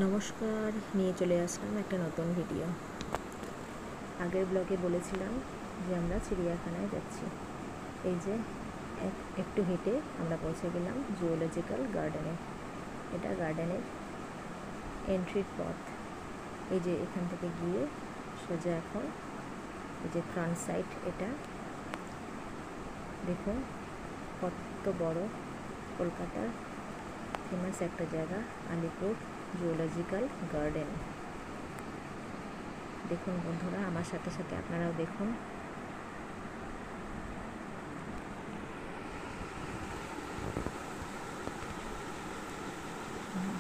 নমস্কার, নিয়ে চলে আসলাম একটা নতুন ভিডিও। আগের ব্লগে বলেছিলাম যে আমরা চিড়িয়াখানায় যাচ্ছি। এই যে একটু হেঁটে আমরা পৌঁছে গেলাম জুওলজিক্যাল গার্ডেনে। এটা গার্ডেনের এন্ট্রির পথ। এই যে এখান থেকে গিয়ে সোজা এখন এই যে ফ্রন্ট সাইড, এটা দেখুন কত বড়, কলকাতার ফেমাস একটা জায়গা আলিপুর জুওলজিক্যাল গার্ডেন। দেখুন বন্ধুরা, আমার সাথে সাথে আপনারাও দেখুন।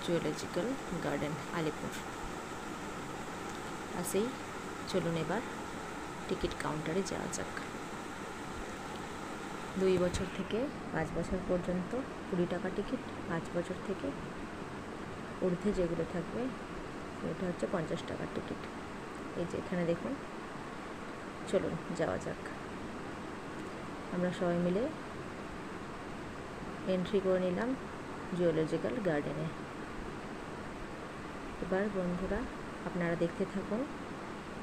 জুওলজিক্যাল গার্ডেন আলিপুর আসেই চলুন এবার টিকিট কাউন্টারে যাওয়া যাক। 2 বছর থেকে 5 বছর পর্যন্ত 20 টাকা টিকিট, 5 বছর থেকে ঊর্ধ্বে যেগুলো থাকবে এটা হচ্ছে 50 টাকার টিকিট। এই যে এখানে দেখুন, চলুন যাওয়া যাক। আমরা সবাই মিলে এন্ট্রি করে নিলাম জুওলজিক্যাল গার্ডেনে। এবার বন্ধুরা আপনারা দেখতে থাকুন।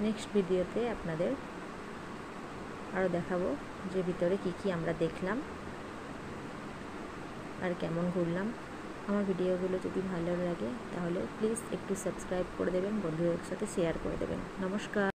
নেক্সট ভিডিওতে আপনাদের আরও দেখাবো যে ভিতরে কি আমরা দেখলাম আর কেমন ঘুরলাম। আমার ভিডিওগুলো যদি ভালো লাগে তাহলে প্লিজ একটু সাবস্ক্রাইব করে দেবেন, বন্ধুদের সাথে শেয়ার করে দেবেন। নমস্কার।